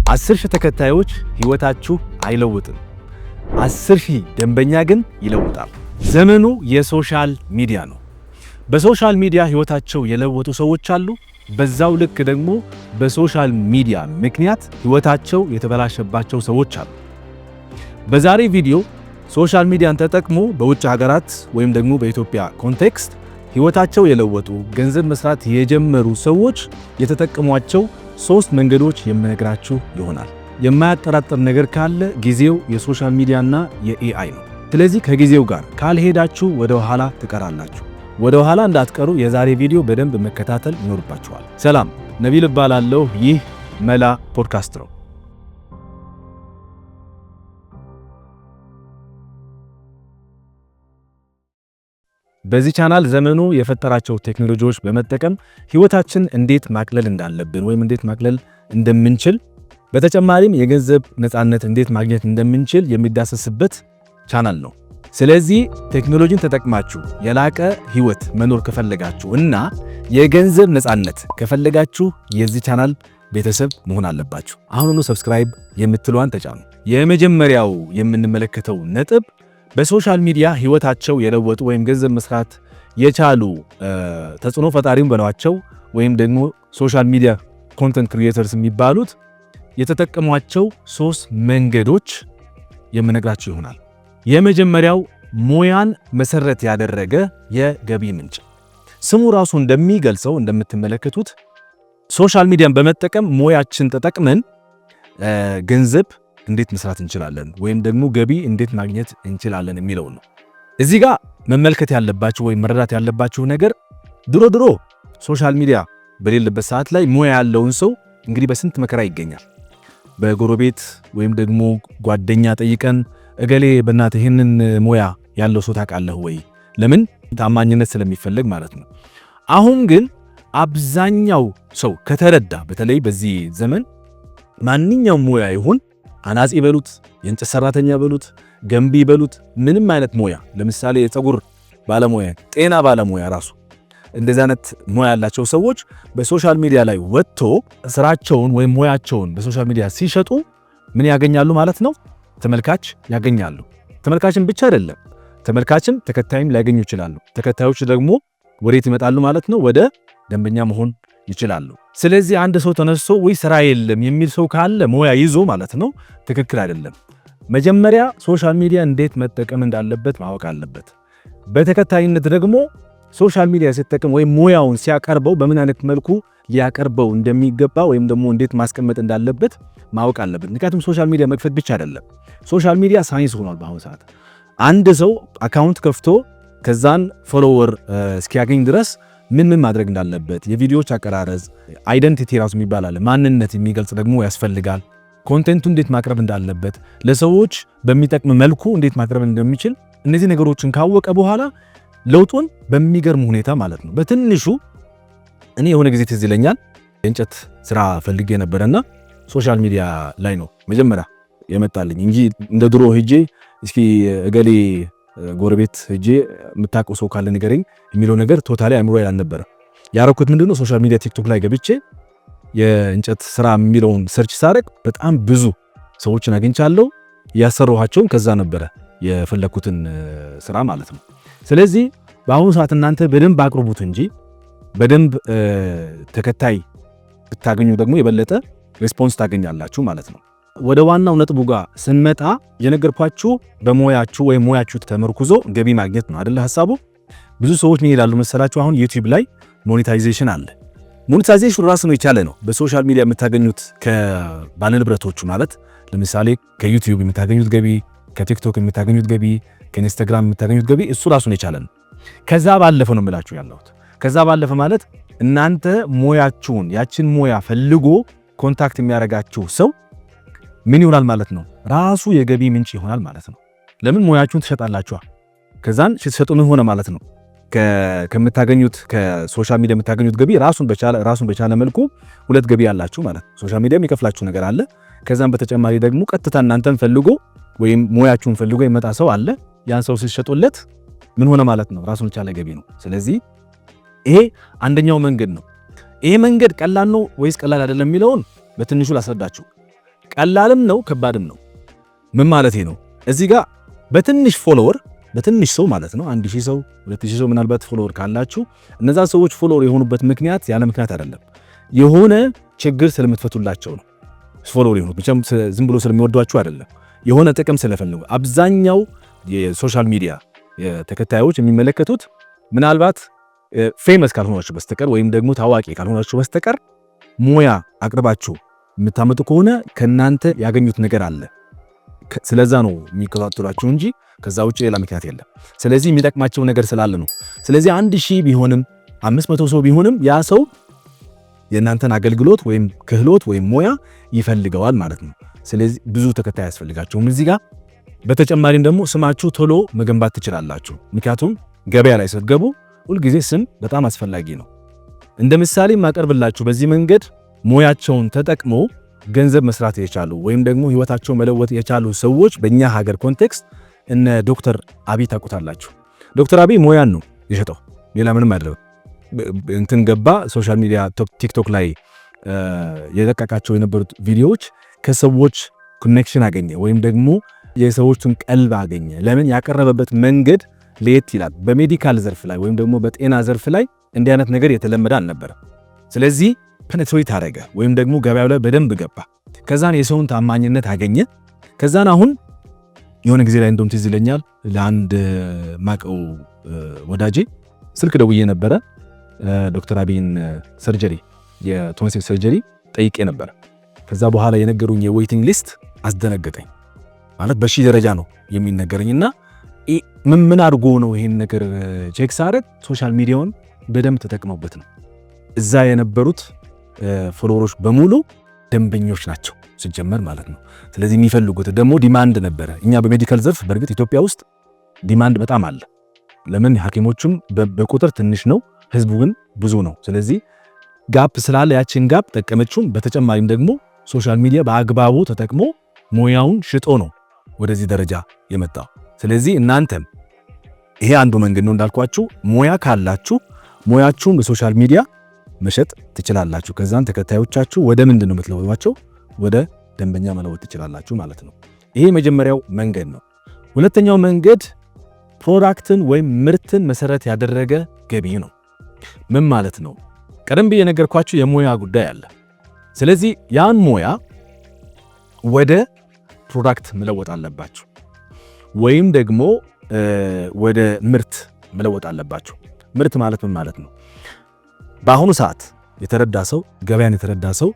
10,000 ተከታዮች ህይወታችሁ አይለውጥም። 10,000 ደንበኛ ግን ይለውጣል። ዘመኑ የሶሻል ሚዲያ ነው። በሶሻል ሚዲያ ህይወታቸው የለወጡ ሰዎች አሉ። በዛው ልክ ደግሞ በሶሻል ሚዲያ ምክንያት ህይወታቸው የተበላሸባቸው ሰዎች አሉ። በዛሬ ቪዲዮ ሶሻል ሚዲያን ተጠቅሞ በውጭ ሀገራት ወይም ደግሞ በኢትዮጵያ ኮንቴክስት ህይወታቸው የለወጡ ገንዘብ መስራት የጀመሩ ሰዎች የተጠቀሟቸው 3 መንገዶች የምነግራችሁ ይሆናል። የማያጠራጥር ነገር ካለ ጊዜው የሶሻል ሚዲያና የኤአይ ነው። ስለዚህ ከጊዜው ጋር ካልሄዳችሁ ወደ ኋላ ትቀራላችሁ። ወደ ኋላ እንዳትቀሩ የዛሬ ቪዲዮ በደንብ መከታተል ይኖርባችኋል። ሰላም፣ ነቢል እባላለሁ። ይህ መላ ፖድካስት ነው። በዚህ ቻናል ዘመኑ የፈጠራቸው ቴክኖሎጂዎች በመጠቀም ህይወታችን እንዴት ማቅለል እንዳለብን ወይም እንዴት ማቅለል እንደምንችል፣ በተጨማሪም የገንዘብ ነፃነት እንዴት ማግኘት እንደምንችል የሚዳሰስበት ቻናል ነው። ስለዚህ ቴክኖሎጂን ተጠቅማችሁ የላቀ ህይወት መኖር ከፈለጋችሁ እና የገንዘብ ነፃነት ከፈለጋችሁ የዚህ ቻናል ቤተሰብ መሆን አለባችሁ። አሁኑኑ ሰብስክራይብ የምትሏን ተጫኑ። የመጀመሪያው የምንመለከተው ነጥብ በሶሻል ሚዲያ ህይወታቸው የለወጡ ወይም ገንዘብ መስራት የቻሉ ተጽዕኖ ፈጣሪም በሏቸው ወይም ደግሞ ሶሻል ሚዲያ ኮንተንት ክሪኤተርስ የሚባሉት የተጠቀሟቸው 3 መንገዶች የምነግራችሁ ይሆናል። የመጀመሪያው ሙያን መሰረት ያደረገ የገቢ ምንጭ። ስሙ ራሱ እንደሚገልጸው እንደምትመለከቱት ሶሻል ሚዲያን በመጠቀም ሙያችን ተጠቅመን ገንዘብ እንዴት መስራት እንችላለን ወይም ደግሞ ገቢ እንዴት ማግኘት እንችላለን የሚለው ነው። እዚህ ጋር መመልከት ያለባችሁ ወይም መረዳት ያለባችሁ ነገር ድሮ ሶሻል ሚዲያ በሌለበት ሰዓት ላይ ሙያ ያለውን ሰው እንግዲህ በስንት መከራ ይገኛል። በጎረቤት ወይም ደግሞ ጓደኛ ጠይቀን እገሌ በእናትህ ይህንን ሙያ ያለው ሰው ታውቃለህ ወይ? ለምን? ታማኝነት ስለሚፈልግ ማለት ነው። አሁን ግን አብዛኛው ሰው ከተረዳ፣ በተለይ በዚህ ዘመን ማንኛውም ሙያ ይሁን አናጺ በሉት፣ የእንጨት ሰራተኛ በሉት፣ ገንቢ በሉት፣ ምንም አይነት ሙያ፣ ለምሳሌ የፀጉር ባለሙያ፣ ጤና ባለሙያ ራሱ እንደዚህ አይነት ሙያ ያላቸው ሰዎች በሶሻል ሚዲያ ላይ ወጥቶ ስራቸውን ወይም ሙያቸውን በሶሻል ሚዲያ ሲሸጡ ምን ያገኛሉ ማለት ነው? ተመልካች ያገኛሉ። ተመልካችን ብቻ አይደለም፣ ተመልካችም ተከታይም ሊያገኙ ይችላሉ። ተከታዮች ደግሞ ወዴት ይመጣሉ ማለት ነው? ወደ ደንበኛ መሆን ይችላሉ። ስለዚህ አንድ ሰው ተነስቶ ወይ ስራ የለም የሚል ሰው ካለ ሙያ ይዞ ማለት ነው፣ ትክክል አይደለም። መጀመሪያ ሶሻል ሚዲያ እንዴት መጠቀም እንዳለበት ማወቅ አለበት። በተከታይነት ደግሞ ሶሻል ሚዲያ ሲጠቀም ወይም ሙያውን ሲያቀርበው በምን አይነት መልኩ ሊያቀርበው እንደሚገባ ወይም ደግሞ እንዴት ማስቀመጥ እንዳለበት ማወቅ አለበት። ምክንያቱም ሶሻል ሚዲያ መክፈት ብቻ አይደለም፣ ሶሻል ሚዲያ ሳይንስ ሆኗል በአሁኑ ሰዓት። አንድ ሰው አካውንት ከፍቶ ከዛን ፎሎወር እስኪያገኝ ድረስ ምን ማድረግ እንዳለበት፣ የቪዲዮዎች አቀራረጽ አይደንቲቲ ራሱ የሚባል አለ፣ ማንነት የሚገልጽ ደግሞ ያስፈልጋል። ኮንቴንቱ እንዴት ማቅረብ እንዳለበት፣ ለሰዎች በሚጠቅም መልኩ እንዴት ማቅረብ እንደሚችል፣ እነዚህ ነገሮችን ካወቀ በኋላ ለውጡን በሚገርም ሁኔታ ማለት ነው። በትንሹ እኔ የሆነ ጊዜ ትዝ ይለኛል የእንጨት ስራ ፈልጌ ነበርና ሶሻል ሚዲያ ላይ ነው መጀመሪያ የመጣልኝ እንጂ እንደ ድሮ ሄጄ እስኪ እገሌ ጎረቤት ሄጄ የምታውቀው ሰው ካለ ንገረኝ የሚለው ነገር ቶታሊ አእምሮ ላይ አልነበረ። ያረኩት ምንድነው ሶሻል ሚዲያ ቲክቶክ ላይ ገብቼ የእንጨት ስራ የሚለውን ሰርች ሳረግ በጣም ብዙ ሰዎችን አግኝቻለሁ። ያሰራኋቸውም ከዛ ነበረ የፈለኩትን ስራ ማለት ነው። ስለዚህ በአሁኑ ሰዓት እናንተ በደንብ አቅርቡት እንጂ በደንብ ተከታይ ብታገኙ ደግሞ የበለጠ ሪስፖንስ ታገኛላችሁ ማለት ነው። ወደ ዋናው ነጥቡ ጋር ስንመጣ የነገርኳችሁ በሙያችሁ ወይም ሙያችሁ ተመርኩዞ ገቢ ማግኘት ነው አይደል ሐሳቡ። ብዙ ሰዎች ምን ይላሉ መሰላችሁ? አሁን ዩቲዩብ ላይ ሞኔታይዜሽን አለ። ሞኔታይዜሽን ራሱ ነው የቻለ ነው። በሶሻል ሚዲያ የምታገኙት ከባለንብረቶቹ ማለት ለምሳሌ ከዩቲዩብ የምታገኙት ገቢ፣ ከቲክቶክ የምታገኙት ገቢ፣ ከኢንስታግራም የምታገኙት ገቢ እሱ ራሱን የቻለ ነው። ከዛ ባለፈ ነው የምላችሁ ያለሁት። ከዛ ባለፈ ማለት እናንተ ሙያችሁን ያችን ሙያ ፈልጎ ኮንታክት የሚያደርጋችሁ ሰው ምን ይሆናል ማለት ነው? ራሱ የገቢ ምንጭ ይሆናል ማለት ነው። ለምን ሙያችሁን ትሸጣላችሁ። ከዛን ስትሸጡ ምን ሆነ ማለት ነው? ከምታገኙት ከሶሻል ሚዲያ የምታገኙት ገቢ ራሱን በቻለ መልኩ ሁለት ገቢ ያላችሁ ማለት ነው። ሶሻል ሚዲያ የሚከፍላችሁ ነገር አለ። ከዛም በተጨማሪ ደግሞ ቀጥታ እናንተን ፈልጎ ወይም ሙያችሁን ፈልጎ የመጣ ሰው አለ። ያን ሰው ሲሸጡለት ምን ሆነ ማለት ነው? ራሱን የቻለ ገቢ ነው። ስለዚህ ይሄ አንደኛው መንገድ ነው። ይሄ መንገድ ቀላል ነው ወይስ ቀላል አይደለም የሚለውን በትንሹ ላስረዳችሁ። ቀላልም ነው ከባድም ነው። ምን ማለት ነው? እዚህ ጋር በትንሽ ፎሎወር በትንሽ ሰው ማለት ነው 1000 ሰው 2000 ሰው ምናልባት ፎሎወር ካላችሁ እነዛ ሰዎች ፎሎወር የሆኑበት ምክንያት ያለ ምክንያት አይደለም። የሆነ ችግር ስለምትፈቱላቸው ነው ፎሎወር የሆኑት። ብቻም ዝም ብሎ ስለሚወዷችሁ አይደለም። የሆነ ጥቅም ስለፈልጉ። አብዛኛው የሶሻል ሚዲያ ተከታዮች የሚመለከቱት ምናልባት ፌመስ ካልሆናችሁ በስተቀር ወይም ደግሞ ታዋቂ ካልሆናችሁ በስተቀር ሙያ አቅርባችሁ የምታመጡ ከሆነ ከናንተ ያገኙት ነገር አለ። ስለዛ ነው የሚከታተሏችሁ እንጂ ከዛ ውጪ ሌላ ምክንያት የለም። ስለዚህ የሚጠቅማቸው ነገር ስላለ ነው። ስለዚህ 1000 ቢሆንም 500 ሰው ቢሆንም ያ ሰው የእናንተን አገልግሎት ወይም ክህሎት ወይም ሙያ ይፈልገዋል ማለት ነው። ስለዚህ ብዙ ተከታይ ያስፈልጋችሁም እዚህ ጋር። በተጨማሪም ደግሞ ስማችሁ ቶሎ መገንባት ትችላላችሁ። ምክንያቱም ገበያ ላይ ስትገቡ ሁልጊዜ ስም በጣም አስፈላጊ ነው። እንደ ምሳሌ ማቀርብላችሁ በዚህ መንገድ ሙያቸውን ተጠቅሞ ገንዘብ መስራት የቻሉ ወይም ደግሞ ህይወታቸውን መለወጥ የቻሉ ሰዎች በእኛ ሀገር ኮንቴክስት እነ ዶክተር አብይ ታውቁታላችሁ። ዶክተር አብይ ሙያን ነው የሸጠው፣ ሌላ ምንም አይደለም። እንትን ገባ ሶሻል ሚዲያ ቲክቶክ ላይ የለቀቃቸው የነበሩት ቪዲዮዎች ከሰዎች ኮኔክሽን አገኘ ወይም ደግሞ የሰዎችን ቀልብ አገኘ። ለምን? ያቀረበበት መንገድ ለየት ይላል። በሜዲካል ዘርፍ ላይ ወይም ደግሞ በጤና ዘርፍ ላይ እንዲህ አይነት ነገር የተለመደ አልነበረም። ስለዚህ ፔኔትሬት አደረገ ወይም ደግሞ ገበያው ላይ በደንብ ገባ። ከዛን የሰውን ታማኝነት አገኘ። ከዛን አሁን የሆነ ጊዜ ላይ እንደውም ትዝ ይለኛል ለአንድ ማቀው ወዳጄ ስልክ ደውዬ ነበረ። ዶክተር አብይን ሰርጀሪ የቶንሲል ሰርጀሪ ጠይቄ ነበር። ከዛ በኋላ የነገሩኝ የዌቲንግ ሊስት አስደነገጠኝ። ማለት በሺህ ደረጃ ነው የሚነገረኝና ምን አድርጎ ነው ይሄን ነገር ቼክ ሳረግ ሶሻል ሚዲያውን በደንብ ተጠቅመውበት ነው። እዛ የነበሩት ፎሎወሮች በሙሉ ደንበኞች ናቸው ሲጀመር ማለት ነው። ስለዚህ የሚፈልጉት ደግሞ ዲማንድ ነበረ። እኛ በሜዲካል ዘርፍ በእርግጥ ኢትዮጵያ ውስጥ ዲማንድ በጣም አለ። ለምን? ሐኪሞቹም በቁጥር ትንሽ ነው፣ ህዝቡ ግን ብዙ ነው። ስለዚህ ጋፕ ስላለ ያችን ጋፕ ጠቀመችው። በተጨማሪም ደግሞ ሶሻል ሚዲያ በአግባቡ ተጠቅሞ ሙያውን ሽጦ ነው ወደዚህ ደረጃ የመጣው። ስለዚህ እናንተም ይሄ አንዱ መንገድ ነው እንዳልኳችሁ። ሙያ ካላችሁ ሙያችሁን በሶሻል ሚዲያ መሸጥ ትችላላችሁ። ከዛን ተከታዮቻችሁ ወደ ምንድን ነው የምትለውጧቸው? ወደ ደንበኛ መለወጥ ትችላላችሁ ማለት ነው። ይሄ መጀመሪያው መንገድ ነው። ሁለተኛው መንገድ ፕሮዳክትን ወይም ምርትን መሰረት ያደረገ ገቢ ነው። ምን ማለት ነው? ቀደም ብዬ የነገርኳችሁ የሙያ ጉዳይ አለ። ስለዚህ ያን ሙያ ወደ ፕሮዳክት መለወጥ አለባችሁ ወይም ደግሞ ወደ ምርት መለወጥ አለባችሁ። ምርት ማለት ምን ማለት ነው? በአሁኑ ሰዓት የተረዳ ሰው ገበያን የተረዳ ሰው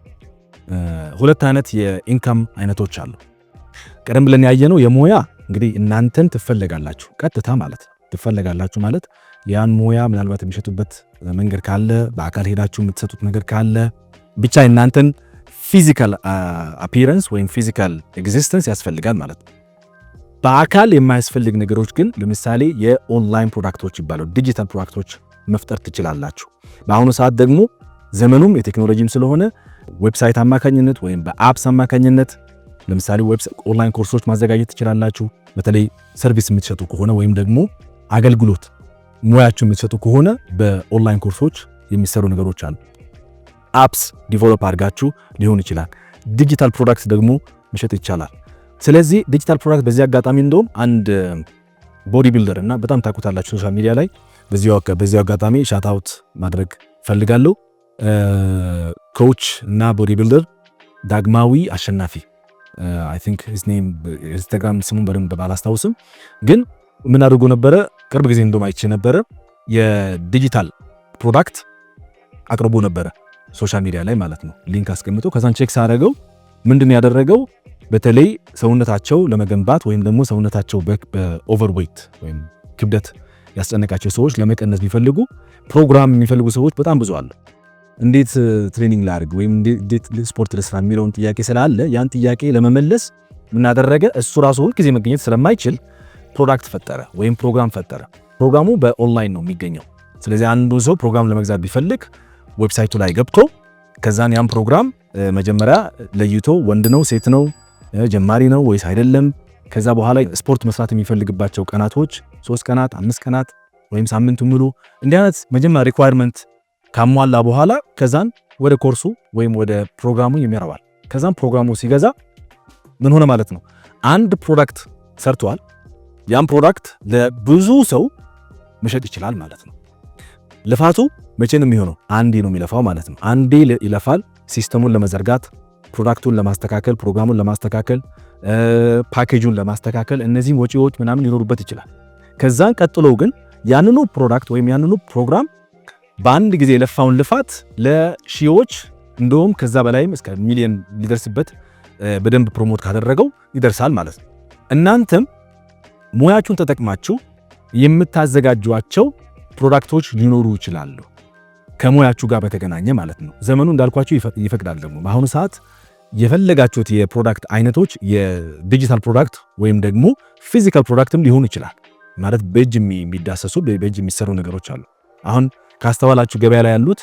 ሁለት አይነት የኢንካም አይነቶች አሉ። ቀደም ብለን ያየነው የሙያ እንግዲህ እናንተን ትፈለጋላችሁ፣ ቀጥታ ማለት ትፈለጋላችሁ ማለት ያን ሙያ ምናልባት የሚሸጡበት መንገድ ካለ፣ በአካል ሄዳችሁ የምትሰጡት ነገር ካለ፣ ብቻ እናንተን ፊዚካል አፒረንስ ወይም ፊዚካል ኤግዚስተንስ ያስፈልጋል ማለት ነው። በአካል የማያስፈልግ ነገሮች ግን ለምሳሌ የኦንላይን ፕሮዳክቶች ይባላሉ። ዲጂታል ፕሮዳክቶች መፍጠር ትችላላችሁ። በአሁኑ ሰዓት ደግሞ ዘመኑም የቴክኖሎጂም ስለሆነ ዌብሳይት አማካኝነት ወይም በአፕስ አማካኝነት ለምሳሌ ኦንላይን ኮርሶች ማዘጋጀት ትችላላችሁ። በተለይ ሰርቪስ የምትሸጡ ከሆነ ወይም ደግሞ አገልግሎት ሙያችሁ የምትሸጡ ከሆነ በኦንላይን ኮርሶች የሚሰሩ ነገሮች አሉ። አፕስ ዲቨሎፕ አድርጋችሁ ሊሆን ይችላል። ዲጂታል ፕሮዳክት ደግሞ መሸጥ ይቻላል። ስለዚህ ዲጂታል ፕሮዳክት በዚህ አጋጣሚ እንደውም አንድ ቦዲ ቢልደር እና በጣም ታውቁታላችሁ ሶሻል ሚዲያ ላይ በዚህ አጋጣሚ ሻት አውት ማድረግ ፈልጋለሁ። ኮች እና ቦዲ ቢልደር ዳግማዊ አሸናፊ አይ ቲንክ ሂዝ ኔም ኢንስታግራም ስሙን በደንብ ባላስታውስም ግን ምን አድርጎ ነበረ ቅርብ ጊዜ እንደውም አይቼ ነበረ የዲጂታል ፕሮዳክት አቅርቦ ነበረ ሶሻል ሚዲያ ላይ ማለት ነው። ሊንክ አስቀምጦ ከዛን ቼክ ሳደረገው ምንድነው ያደረገው? በተለይ ሰውነታቸው ለመገንባት ወይም ደግሞ ሰውነታቸው በኦቨርዌይት ወይም ክብደት ያስጨነቃቸው ሰዎች ለመቀነስ ቢፈልጉ ፕሮግራም የሚፈልጉ ሰዎች በጣም ብዙ አሉ። እንዴት ትሬኒንግ ላድርግ ወይም እንዴት ስፖርት ልስራ የሚለውን ጥያቄ ስላለ ያን ጥያቄ ለመመለስ ምን አደረገ? እሱ ራሱ ሁል ጊዜ መገኘት ስለማይችል ፕሮዳክት ፈጠረ ወይም ፕሮግራም ፈጠረ። ፕሮግራሙ በኦንላይን ነው የሚገኘው። ስለዚህ አንዱ ሰው ፕሮግራም ለመግዛት ቢፈልግ ዌብሳይቱ ላይ ገብቶ ከዛን ያን ፕሮግራም መጀመሪያ ለይቶ ወንድ ነው ሴት ነው ጀማሪ ነው ወይስ አይደለም፣ ከዛ በኋላ ስፖርት መስራት የሚፈልግባቸው ቀናቶች 3 ቀናት 5 ቀናት ወይም ሳምንቱ ሙሉ እንዲህ አይነት መጀመሪያ ሪኳየርመንት ካሟላ በኋላ ከዛን ወደ ኮርሱ ወይም ወደ ፕሮግራሙ የሚያረባል። ከዛን ፕሮግራሙ ሲገዛ ምን ሆነ ማለት ነው? አንድ ፕሮዳክት ሰርቷል። ያን ፕሮዳክት ለብዙ ሰው መሸጥ ይችላል ማለት ነው። ልፋቱ መቼ ነው የሚሆነው? አንዴ ነው የሚለፋው ማለት ነው። አንዴ ይለፋል ሲስተሙን ለመዘርጋት፣ ፕሮዳክቱን ለማስተካከል፣ ፕሮግራሙን ለማስተካከል፣ ፓኬጁን ለማስተካከል፣ እነዚህም ወጪዎች ምናምን ሊኖሩበት ይችላል። ከዛን ቀጥሎ ግን ያንኑ ፕሮዳክት ወይም ያንኑ ፕሮግራም በአንድ ጊዜ የለፋውን ልፋት ለሺዎች እንደውም ከዛ በላይም እስከ ሚሊዮን ሊደርስበት በደንብ ፕሮሞት ካደረገው ይደርሳል ማለት ነው። እናንተም ሙያችሁን ተጠቅማችሁ የምታዘጋጇቸው ፕሮዳክቶች ሊኖሩ ይችላሉ ከሙያችሁ ጋር በተገናኘ ማለት ነው። ዘመኑ እንዳልኳችሁ ይፈቅዳል። ደግሞ በአሁኑ ሰዓት የፈለጋችሁት የፕሮዳክት አይነቶች የዲጂታል ፕሮዳክት ወይም ደግሞ ፊዚካል ፕሮዳክትም ሊሆን ይችላል ማለት በእጅ የሚዳሰሱ በእጅ የሚሰሩ ነገሮች አሉ። አሁን ካስተዋላችሁ ገበያ ላይ ያሉት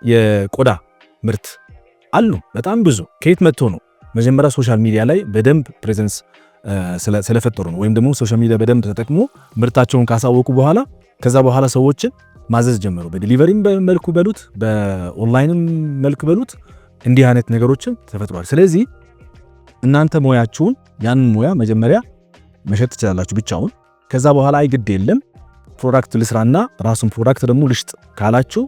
የቆዳ ምርት አሉ በጣም ብዙ። ከየት መጥቶ ነው? መጀመሪያ ሶሻል ሚዲያ ላይ በደንብ ፕሬዘንስ ስለፈጠሩ ነው። ወይም ደግሞ ሶሻል ሚዲያ በደንብ ተጠቅሞ ምርታቸውን ካሳወቁ በኋላ ከዛ በኋላ ሰዎችን ማዘዝ ጀመሩ። በዲሊቨሪም መልኩ በሉት በኦንላይንም መልክ በሉት እንዲህ አይነት ነገሮችን ተፈጥሯል። ስለዚህ እናንተ ሙያችሁን ያንን ሙያ መጀመሪያ መሸጥ ትችላላችሁ ብቻውን። ከዛ በኋላ አይግድ የለም ፕሮዳክት ልስራና ራሱን ፕሮዳክት ደግሞ ልሽጥ ካላችሁ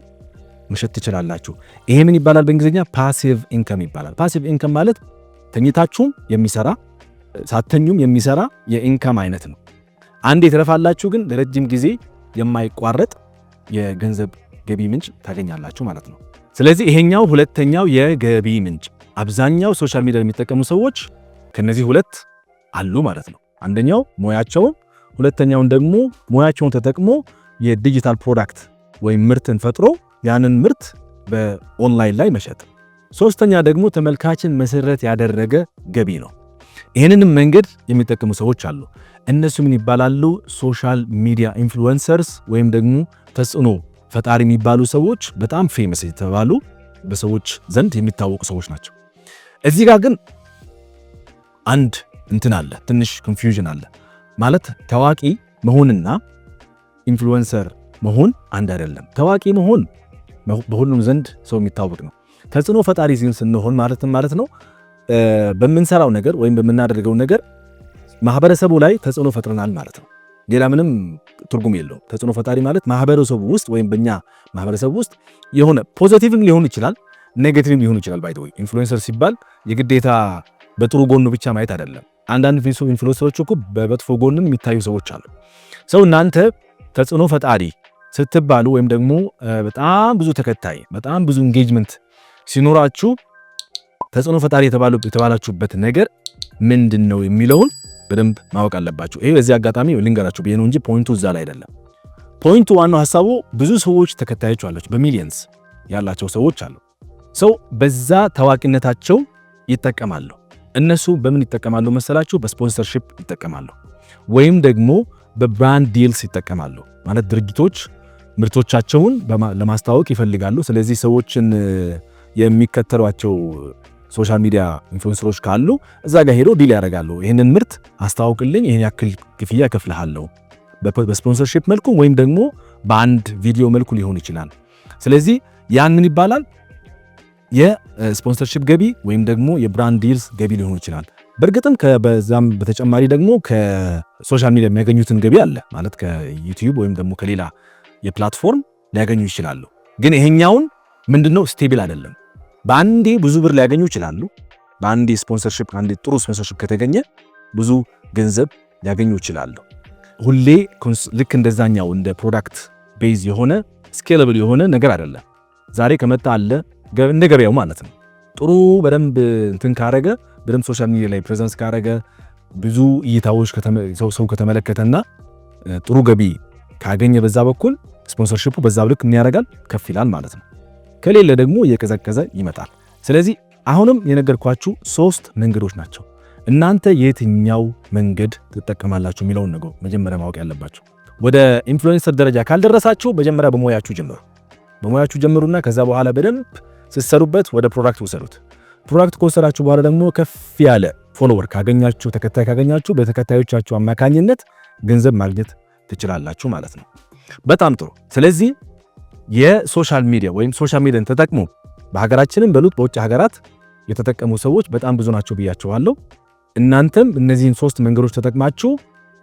መሸጥ ትችላላችሁ። ይሄ ምን ይባላል በእንግሊዝኛ? ፓሲቭ ኢንከም ይባላል። ፓሲቭ ኢንከም ማለት ተኝታችሁም የሚሰራ ሳተኙም የሚሰራ የኢንከም አይነት ነው። አንዴ ትረፋላችሁ፣ ግን ለረጅም ጊዜ የማይቋረጥ የገንዘብ ገቢ ምንጭ ታገኛላችሁ ማለት ነው። ስለዚህ ይሄኛው ሁለተኛው የገቢ ምንጭ አብዛኛው ሶሻል ሚዲያ የሚጠቀሙ ሰዎች ከነዚህ ሁለት አሉ ማለት ነው። አንደኛው ሙያቸውን፣ ሁለተኛውን ደግሞ ሙያቸውን ተጠቅሞ የዲጂታል ፕሮዳክት ወይም ምርትን ፈጥሮ ያንን ምርት በኦንላይን ላይ መሸጥ። ሶስተኛ ደግሞ ተመልካችን መሰረት ያደረገ ገቢ ነው። ይህንንም መንገድ የሚጠቀሙ ሰዎች አሉ። እነሱ ምን ይባላሉ? ሶሻል ሚዲያ ኢንፍሉዌንሰርስ ወይም ደግሞ ተጽዕኖ ፈጣሪ የሚባሉ ሰዎች፣ በጣም ፌመስ የተባሉ በሰዎች ዘንድ የሚታወቁ ሰዎች ናቸው። እዚህ ጋር ግን አንድ እንትን አለ፣ ትንሽ ኮንፊውዥን አለ። ማለት ታዋቂ መሆንና ኢንፍሉዌንሰር መሆን አንድ አይደለም። ታዋቂ መሆን በሁሉም ዘንድ ሰው የሚታወቅ ነው። ተጽዕኖ ፈጣሪ ስንሆን ማለት ነው በምንሰራው ነገር ወይም በምናደርገው ነገር ማህበረሰቡ ላይ ተጽዕኖ ፈጥረናል ማለት ነው። ሌላ ምንም ትርጉም የለውም። ተጽዕኖ ፈጣሪ ማለት ማህበረሰቡ ውስጥ ወይም በእኛ ማህበረሰብ ውስጥ የሆነ ፖዚቲቭም ሊሆን ይችላል፣ ኔጌቲቭም ሊሆን ይችላል። ባይ ዘ ወይ ኢንፍሉዌንሰር ሲባል የግዴታ በጥሩ ጎኑ ብቻ ማየት አይደለም። አንዳንድ ኢንፍሉዌንሰሮች እኮ በመጥፎ ጎንም የሚታዩ ሰዎች አሉ። ሰው እናንተ ተጽዕኖ ፈጣሪ ስትባሉ ወይም ደግሞ በጣም ብዙ ተከታይ በጣም ብዙ ኢንጌጅመንት ሲኖራችሁ ተጽዕኖ ፈጣሪ የተባላችሁበት ነገር ምንድነው የሚለውን በደንብ ማወቅ አለባችሁ። ይሄ በዚህ አጋጣሚ ልንገራችሁ ብዬ ነው እንጂ ፖይንቱ እዛ ላይ አይደለም። ፖይንቱ ዋናው ሐሳቡ ብዙ ሰዎች ተከታዮች አላችሁ፣ በሚሊየንስ ያላቸው ሰዎች አሉ። ሰው በዛ ታዋቂነታቸው ይጠቀማሉ። እነሱ በምን ይጠቀማሉ መሰላችሁ? በስፖንሰርሺፕ ይጠቀማሉ፣ ወይም ደግሞ በብራንድ ዲልስ ይጠቀማሉ። ማለት ድርጅቶች ምርቶቻቸውን ለማስተዋወቅ ይፈልጋሉ። ስለዚህ ሰዎችን የሚከተሏቸው ሶሻል ሚዲያ ኢንፍሉዌንሰሮች ካሉ እዛ ጋር ሄዶ ዲል ያደርጋሉ። ይህንን ምርት አስተዋውቅልኝ፣ ይህን ያክል ክፍያ እከፍልሃለሁ፣ በስፖንሰርሺፕ መልኩ ወይም ደግሞ በአንድ ቪዲዮ መልኩ ሊሆን ይችላል። ስለዚህ ያን ምን ይባላል? የስፖንሰርሺፕ ገቢ ወይም ደግሞ የብራንድ ዲልስ ገቢ ሊሆን ይችላል። በእርግጥም በዛም በተጨማሪ ደግሞ ከሶሻል ሚዲያ የሚያገኙትን ገቢ አለ ማለት ከዩቲዩብ ወይም ደግሞ ከሌላ የፕላትፎርም ሊያገኙ ይችላሉ። ግን ይሄኛውን ምንድነው ስቴብል አይደለም። በአንዴ ብዙ ብር ሊያገኙ ይችላሉ። በአንዴ ስፖንሰርሺፕ አንዴ ጥሩ ስፖንሰርሺፕ ከተገኘ ብዙ ገንዘብ ሊያገኙ ይችላሉ። ሁሌ ልክ እንደዛኛው እንደ ፕሮዳክት ቤዝ የሆነ ስኬለብል የሆነ ነገር አይደለም። ዛሬ ከመጣ አለ እንደ ገበያው ማለት ነው። ጥሩ በደንብ እንትን ካረገ በደንብ ሶሻል ሚዲያ ላይ ፕሬዘንስ ካረገ ብዙ እይታዎች ሰው ከተመለከተና ጥሩ ገቢ ካገኘ በዛ በኩል ስፖንሰርሺፑ በዛ ልክ ምን ያደርጋል? ከፍ ይላል ማለት ነው። ከሌለ ደግሞ እየቀዘቀዘ ይመጣል። ስለዚህ አሁንም የነገርኳችሁ 3 መንገዶች ናቸው። እናንተ የትኛው መንገድ ትጠቀማላችሁ የሚለውን ነገር መጀመሪያ ማወቅ ያለባችሁ። ወደ ኢንፍሉዌንሰር ደረጃ ካልደረሳችሁ መጀመሪያ በሙያችሁ ጀምሩ። በሙያችሁ ጀምሩና ከዛ በኋላ በደንብ ስትሰሩበት ወደ ፕሮዳክት ወሰዱት። ፕሮዳክት ከወሰዳችሁ በኋላ ደግሞ ከፍ ያለ ፎሎወር ካገኛችሁ፣ ተከታይ ካገኛችሁ በተከታዮቻችሁ አማካኝነት ገንዘብ ማግኘት ትችላላችሁ ማለት ነው። በጣም ጥሩ። ስለዚህ የሶሻል ሚዲያ ወይም ሶሻል ሚዲያን ተጠቅሞ በሀገራችንም በሉት በውጭ ሀገራት የተጠቀሙ ሰዎች በጣም ብዙ ናቸው ብያቸዋለሁ። እናንተም እነዚህን 3 መንገዶች ተጠቅማችሁ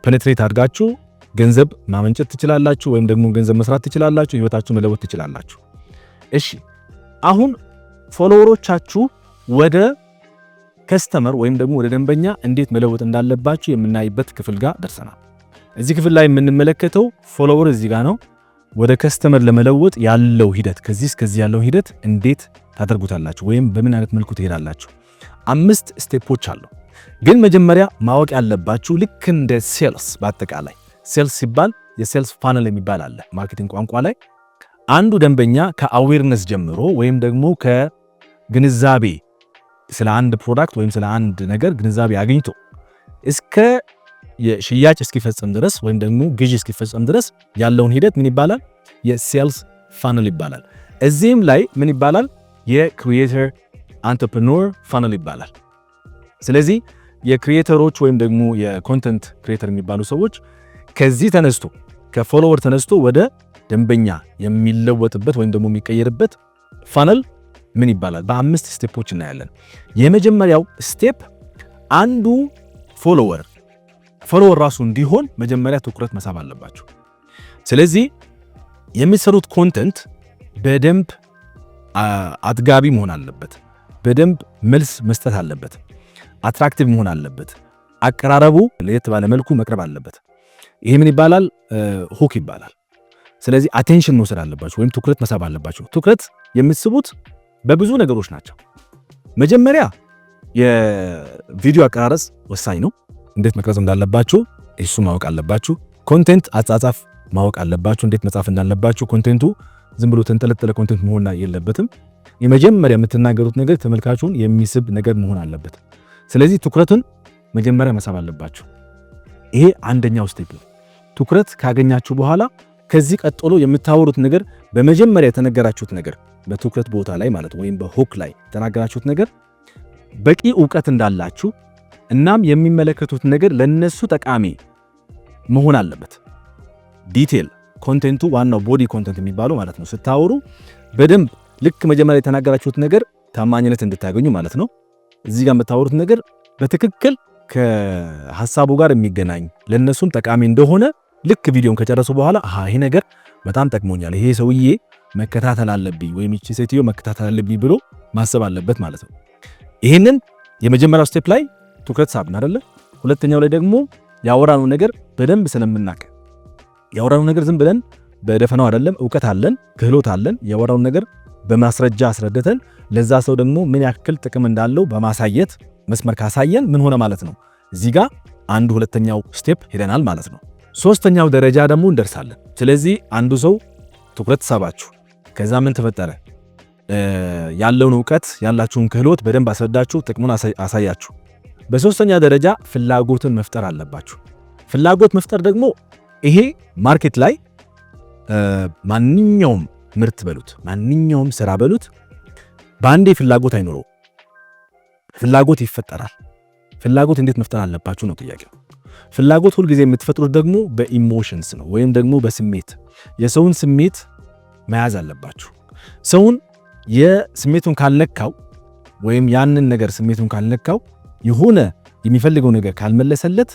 ፔኔትሬት አድርጋችሁ ገንዘብ ማመንጨት ትችላላችሁ፣ ወይም ደግሞ ገንዘብ መስራት ትችላላችሁ፣ ህይወታችሁ መለወጥ ትችላላችሁ። እሺ አሁን ፎሎወሮቻችሁ ወደ ከስተመር ወይም ደግሞ ወደ ደንበኛ እንዴት መለወጥ እንዳለባችሁ የምናይበት ክፍል ጋር ደርሰናል። እዚህ ክፍል ላይ የምንመለከተው ፎሎወር እዚህ ጋር ነው። ወደ ከስተመር ለመለወጥ ያለው ሂደት ከዚህ እስከዚህ ያለው ሂደት እንዴት ታደርጉታላችሁ ወይም በምን አይነት መልኩ ትሄዳላችሁ? 5 ስቴፖች አሉ። ግን መጀመሪያ ማወቅ ያለባችሁ ልክ እንደ ሴልስ፣ በአጠቃላይ ሴልስ ሲባል የሴልስ ፋነል የሚባል አለ ማርኬቲንግ ቋንቋ ላይ። አንዱ ደንበኛ ከአዌርነስ ጀምሮ ወይም ደግሞ ከግንዛቤ ስለ አንድ ፕሮዳክት ወይም ስለ አንድ ነገር ግንዛቤ አግኝቶ እስከ የሽያጭ እስኪፈጸም ድረስ ወይም ደግሞ ግዢ እስኪፈጸም ድረስ ያለውን ሂደት ምን ይባላል? የሴልስ ፋነል ይባላል። እዚህም ላይ ምን ይባላል? የክሪኤተር አንትረፕረነር ፋነል ይባላል። ስለዚህ የክሪኤተሮች ወይም ደግሞ የኮንተንት ክሪኤተር የሚባሉ ሰዎች ከዚህ ተነስቶ ከፎሎወር ተነስቶ ወደ ደንበኛ የሚለወጥበት ወይም ደግሞ የሚቀየርበት ፋነል ምን ይባላል? በ5 ስቴፖች እናያለን። የመጀመሪያው ስቴፕ አንዱ ፎሎወር ራሱ እንዲሆን መጀመሪያ ትኩረት መሳብ አለባችሁ። ስለዚህ የሚሰሩት ኮንተንት በደንብ አጥጋቢ መሆን አለበት። በደንብ መልስ መስጠት አለበት። አትራክቲቭ መሆን አለበት። አቀራረቡ ለየት ባለ መልኩ መቅረብ አለበት። ይሄ ምን ይባላል? ሁክ ይባላል። ስለዚህ አቴንሽን መውሰድ አለባችሁ ወይም ትኩረት መሳብ አለባችሁ። ትኩረት የምትስቡት በብዙ ነገሮች ናቸው። መጀመሪያ የቪዲዮ አቀራረጽ ወሳኝ ነው። እንዴት መቅረጽ እንዳለባችሁ እሱ ማወቅ አለባችሁ። ኮንቴንት አጻጻፍ ማወቅ አለባችሁ። እንዴት መጻፍ እንዳለባችሁ። ኮንቴንቱ ዝም ብሎ ተንጠለጠለ ኮንቴንት መሆን የለበትም። የመጀመሪያ የምትናገሩት ነገር ተመልካቹን የሚስብ ነገር መሆን አለበት። ስለዚህ ትኩረቱን መጀመሪያ መሳብ አለባችሁ። ይሄ አንደኛው ስቴፕ ነው። ትኩረት ካገኛችሁ በኋላ ከዚህ ቀጥሎ የምታወሩት ነገር በመጀመሪያ የተነገራችሁት ነገር በትኩረት ቦታ ላይ ማለት ወይም በሆክ ላይ የተናገራችሁት ነገር በቂ ዕውቀት እንዳላችሁ እናም የሚመለከቱት ነገር ለነሱ ጠቃሚ መሆን አለበት። ዲቴል ኮንቴንቱ ዋናው ቦዲ ኮንቴንት የሚባለው ማለት ነው። ስታወሩ በደንብ ልክ መጀመሪያ የተናገራችሁት ነገር ታማኝነት እንድታገኙ ማለት ነው። እዚህ ጋር የምታወሩት ነገር በትክክል ከሐሳቡ ጋር የሚገናኝ ለነሱም ጠቃሚ እንደሆነ ልክ ቪዲዮን ከጨረሱ በኋላ ይሄ ነገር በጣም ጠቅሞኛል፣ ይሄ ሰውዬ መከታተል አለብኝ ወይም እቺ ሴትዮ መከታተል አለብኝ ብሎ ማሰብ አለበት ማለት ነው። ይሄንን የመጀመሪያው ስቴፕ ላይ ትኩረት ሳብን አይደለ? ሁለተኛው ላይ ደግሞ ያወራነው ነገር በደንብ ስለምናውቅ ያወራነው ነገር ዝም ብለን በደፈናው አይደለም፣ ዕውቀት አለን፣ ክህሎት አለን። ያወራነው ነገር በማስረጃ አስረድተን ለዛ ሰው ደግሞ ምን ያክል ጥቅም እንዳለው በማሳየት መስመር ካሳየን ምን ሆነ ማለት ነው? እዚህ ጋር አንዱ ሁለተኛው ስቴፕ ሄደናል ማለት ነው። ሶስተኛው ደረጃ ደግሞ እንደርሳለን። ስለዚህ አንዱ ሰው ትኩረት ሳባችሁ፣ ከዛ ምን ተፈጠረ? ያለውን ዕውቀት ያላችሁን ክህሎት በደንብ አስረዳችሁ፣ ጥቅሙን አሳያችሁ። በሶስተኛ ደረጃ ፍላጎትን መፍጠር አለባችሁ። ፍላጎት መፍጠር ደግሞ ይሄ ማርኬት ላይ ማንኛውም ምርት በሉት ማንኛውም ስራ በሉት በአንዴ ፍላጎት አይኖረው። ፍላጎት ይፈጠራል። ፍላጎት እንዴት መፍጠር አለባችሁ ነው ጥያቄው። ፍላጎት ሁልጊዜ የምትፈጥሩት ደግሞ በኢሞሽንስ ነው ወይም ደግሞ በስሜት የሰውን ስሜት መያዝ አለባችሁ። ሰውን የስሜቱን ካልነካው ወይም ያንን ነገር ስሜቱን ካልነካው የሆነ የሚፈልገው ነገር ካልመለሰለት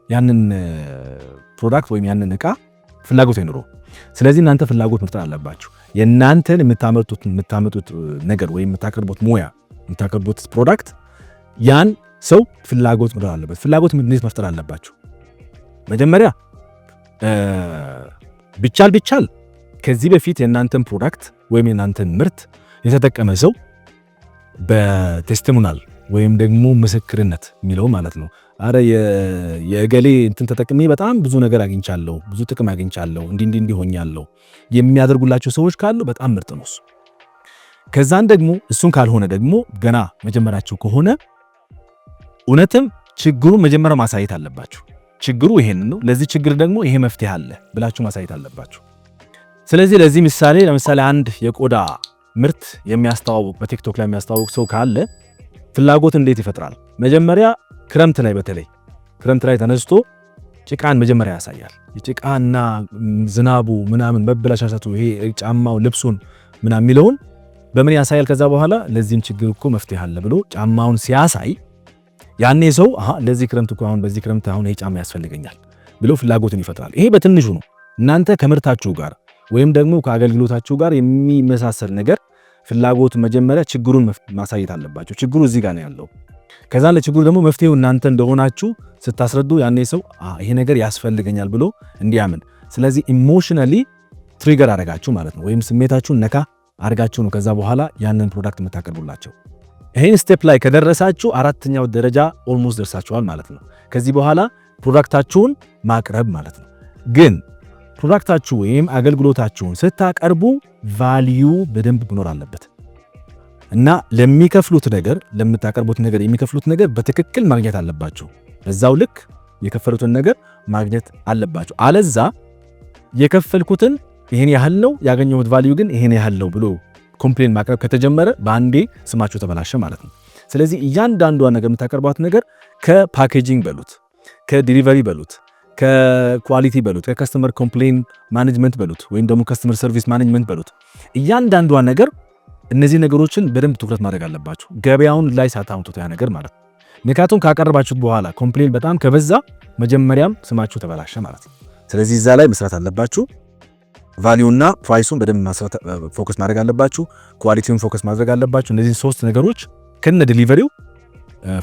ያንን ፕሮዳክት ወይም ያንን ዕቃ ፍላጎት አይኖረው። ስለዚህ እናንተ ፍላጎት መፍጠር አለባችሁ። የእናንተን የምታመጡት ነገር ወይም የምታቀርቡት ሙያ የምታቀርቡት ፕሮዳክት ያን ሰው ፍላጎት መፍጠር አለበት። ፍላጎት እንዴት መፍጠር አለባችሁ? መጀመሪያ ቢቻል ከዚህ በፊት የእናንተን ፕሮዳክት ወይም የእናንተን ምርት የተጠቀመ ሰው በቴስቲሞናል ወይም ደግሞ ምስክርነት የሚለው ማለት ነው። አረ የገሌ እንትን ተጠቅሜ በጣም ብዙ ነገር አግኝቻለሁ፣ ብዙ ጥቅም አግኝቻለሁ፣ እንዲህ ሆኛለሁ የሚያደርጉላችሁ ሰዎች ካሉ በጣም ምርጥ ነው እሱ። ከዛን ደግሞ እሱን ካልሆነ ደግሞ ገና መጀመራችሁ ከሆነ እውነትም ችግሩን መጀመሪያ ማሳየት አለባችሁ። ችግሩ ይሄን ነው፣ ለዚህ ችግር ደግሞ ይሄ መፍትሄ አለ ብላችሁ ማሳየት አለባችሁ። ስለዚህ ለዚህ ለምሳሌ አንድ የቆዳ ምርት የሚያስተዋውቅ በቲክቶክ ላይ የሚያስተዋውቅ ሰው ካለ ፍላጎት እንዴት ይፈጥራል? መጀመሪያ በተለይ ክረምት ላይ ተነስቶ ጭቃን መጀመሪያ ያሳያል። የጭቃና ዝናቡ ምናምን መበላሻቱ ይሄ ጫማው ልብሱን ምናምን የሚለውን በምን ያሳያል? ከዛ በኋላ ለዚህም ችግር እኮ መፍትሄ አለ ብሎ ጫማውን ሲያሳይ ያኔ ሰው ለዚህ ክረምት እኮ አሁን በዚህ ክረምት አሁን ይሄ ጫማ ያስፈልገኛል ብሎ ፍላጎትን ይፈጥራል። ይሄ በትንሹ ነው። እናንተ ከምርታችሁ ጋር ወይም ደግሞ ከአገልግሎታችሁ ጋር የሚመሳሰል ነገር ፍላጎት መጀመሪያ ችግሩን ማሳየት አለባችሁ። ችግሩ እዚህ ጋር ነው ያለው። ከዛ ለችግሩ ደግሞ መፍትሄው እናንተ እንደሆናችሁ ስታስረዱ ያኔ ሰው ይሄ ነገር ያስፈልገኛል ብሎ እንዲያምን። ስለዚህ ኢሞሽናሊ ትሪገር አረጋችሁ ማለት ነው፣ ወይም ስሜታችሁን ነካ አርጋችሁ ነው ከዛ በኋላ ያንን ፕሮዳክት የምታቀርቡላቸው። ይሄን ስቴፕ ላይ ከደረሳችሁ አራተኛው ደረጃ ኦልሞስት ደርሳችኋል ማለት ነው። ከዚህ በኋላ ፕሮዳክታችሁን ማቅረብ ማለት ነው። ግን ፕሮዳክታችሁ ወይም አገልግሎታችሁን ስታቀርቡ ቫልዩ በደንብ መኖር አለበት እና ለሚከፍሉት ነገር ለምታቀርቡት ነገር የሚከፍሉት ነገር በትክክል ማግኘት አለባችሁ። በዛው ልክ የከፈሉትን ነገር ማግኘት አለባችሁ። አለዛ የከፈልኩትን ይሄን ያህል ነው ያገኘሁት ቫልዩ ግን ይሄን ያህል ነው ብሎ ኮምፕሌን ማቅረብ ከተጀመረ በአንዴ ስማችሁ ተበላሸ ማለት ነው። ስለዚህ እያንዳንዷ ነገር የምታቀርቧት ነገር ከፓኬጂንግ በሉት፣ ከዲሊቨሪ በሉት፣ ከኳሊቲ በሉት፣ ከከስተመር ኮምፕሌን ማኔጅመንት በሉት ወይም ደግሞ ከስተመር ሰርቪስ ማኔጅመንት በሉት፣ እያንዳንዷ ነገር እነዚህ ነገሮችን በደንብ ትኩረት ማድረግ አለባችሁ። ገበያውን ላይ ሳታውጡት ያ ነገር ማለት ነው። ምክንያቱም ካቀረባችሁት በኋላ ኮምፕሌን በጣም ከበዛ መጀመሪያም ስማችሁ ተበላሸ ማለት ነው። ስለዚህ እዛ ላይ መስራት አለባችሁ። ቫልዩና ፕራይሱን በደንብ ፎከስ ማድረግ አለባችሁ። ኳሊቲውን ፎከስ ማድረግ አለባችሁ። እነዚህ ሶስት ነገሮች ከነ ዲሊቨሪው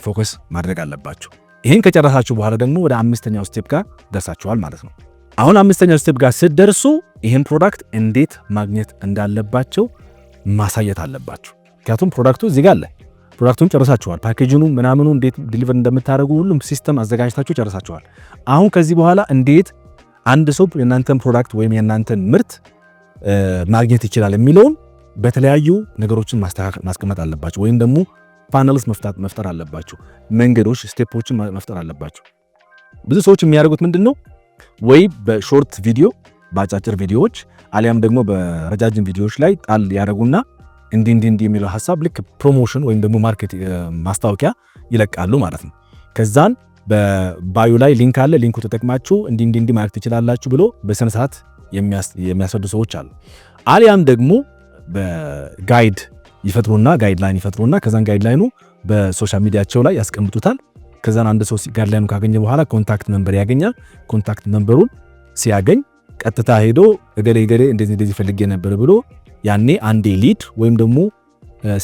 ፎከስ ማድረግ አለባችሁ። ይሄን ከጨረሳችሁ በኋላ ደግሞ ወደ አምስተኛው ስቴፕ ጋር ደርሳችኋል ማለት ነው። አሁን አምስተኛው ስቴፕ ጋር ስትደርሱ ይሄን ፕሮዳክት እንዴት ማግኘት እንዳለባቸው ማሳየት አለባችሁ። ምክንያቱም ፕሮዳክቱ እዚህ ጋር አለ። ፕሮዳክቱን ጨርሳችኋል። ፓኬጂኑ ምናምኑ እንዴት ዲሊቨር እንደምታደርጉ ሁሉም ሲስተም አዘጋጅታችሁ ጨርሳችኋል። አሁን ከዚህ በኋላ እንዴት አንድ ሰው የእናንተን ፕሮዳክት ወይም የእናንተን ምርት ማግኘት ይችላል የሚለውን በተለያዩ ነገሮችን ማስቀመጥ አለባችሁ። ወይም ደግሞ ፓነልስ መፍጠር አለባችሁ። መንገዶች፣ ስቴፖችን መፍጠር አለባችሁ። ብዙ ሰዎች የሚያደርጉት ምንድነው? ወይ በሾርት ቪዲዮ በአጫጭር ቪዲዮዎች አሊያም ደግሞ በረጃጅም ቪዲዮዎች ላይ ጣል ያደርጉና እንዲ የሚለው ሐሳብ ልክ ፕሮሞሽን ወይም ደግሞ ማርኬት ማስታወቂያ ይለቃሉ ማለት ነው። ከዛን በባዩ ላይ ሊንክ አለ፣ ሊንኩ ተጠቅማችሁ እንዲ ማርኬት ትችላላችሁ ብሎ በስነ ስርዓት የሚያስረዱ ሰዎች አሉ። አሊያም ደግሞ በጋይድ ይፈጥሩና ጋይድላይን ይፈጥሩና ከዛን ጋይድላይኑ በሶሻል ሚዲያቸው ላይ ያስቀምጡታል። ከዛን አንድ ሰው ጋይድላይኑ ካገኘ በኋላ ኮንታክት ነምበር ያገኛል። ኮንታክት ነምበሩን ሲያገኝ ቀጥታ ሄዶ እገሌ እንደዚህ ፈልጌ ነበር ብሎ ያኔ አንዴ ሊድ ወይም ደግሞ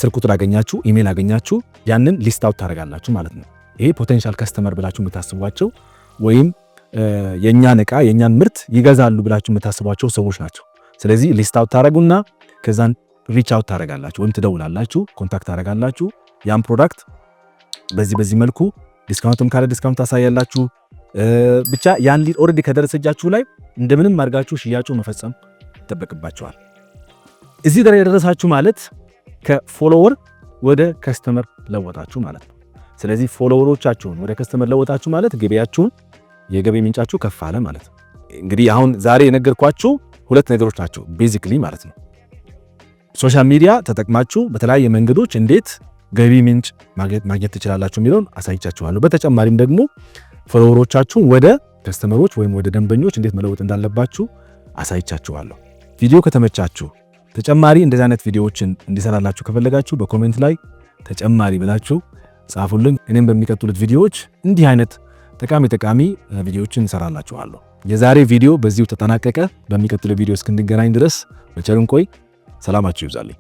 ስልክ ቁጥር አገኛችሁ፣ ኢሜል አገኛችሁ፣ ያንን ሊስት አውት ታደርጋላችሁ ማለት ነው። ይሄ ፖቴንሻል ከስተመር ብላችሁ የምታስቧቸው ወይም የኛን ዕቃ የኛን ምርት ይገዛሉ ብላችሁ የምታስቧቸው ሰዎች ናቸው። ስለዚህ ሊስት አውት ታደርጉና ከዛን ሪች አውት ታደርጋላችሁ ወይም ትደውላላችሁ፣ ኮንታክት ታደርጋላችሁ። ያን ፕሮዳክት በዚህ መልኩ ዲስካውንትም ካለ ዲስካውንት ታሳያላችሁ። ብቻ ያን ሊድ ኦልሬዲ ከደረሰጃችሁ ላይ እንደምንም አድርጋችሁ ሽያጩ መፈጸም ይጠበቅባችኋል። እዚህ ደረጃ የደረሳችሁ ማለት ከፎሎወር ወደ ከስተመር ለወጣችሁ ማለት ነው። ስለዚህ ፎሎወሮቻችሁን ወደ ከስተመር ለወጣችሁ ማለት ገበያችሁን የገቢ ምንጫችሁ ከፍ አለ ማለት ነው። እንግዲህ አሁን ዛሬ የነገርኳችሁ ሁለት ነገሮች ናቸው ቤዚክሊ ማለት ነው። ሶሻል ሚዲያ ተጠቅማችሁ በተለያየ መንገዶች እንዴት ገቢ ምንጭ ማግኘት ትችላላችሁ የሚለውን አሳይቻችኋለሁ። በተጨማሪም ደግሞ ፎሎወሮቻችሁን ወደ ከስተመሮች ወይም ወደ ደንበኞች እንዴት መለወጥ እንዳለባችሁ አሳይቻችኋለሁ። ቪዲዮ ከተመቻችሁ ተጨማሪ እንደዚህ አይነት ቪዲዮዎችን እንዲሰራላችሁ ከፈለጋችሁ በኮሜንት ላይ ተጨማሪ ብላችሁ ጻፉልኝ። እኔም በሚቀጥሉት ቪዲዮዎች እንዲህ አይነት ጠቃሚ ቪዲዮዎችን እንሰራላችኋለሁ። የዛሬ ቪዲዮ በዚሁ ተጠናቀቀ። በሚቀጥለው ቪዲዮ እስክንገናኝ ድረስ በቸር እንቆይ። ሰላማችሁ ይብዛልኝ።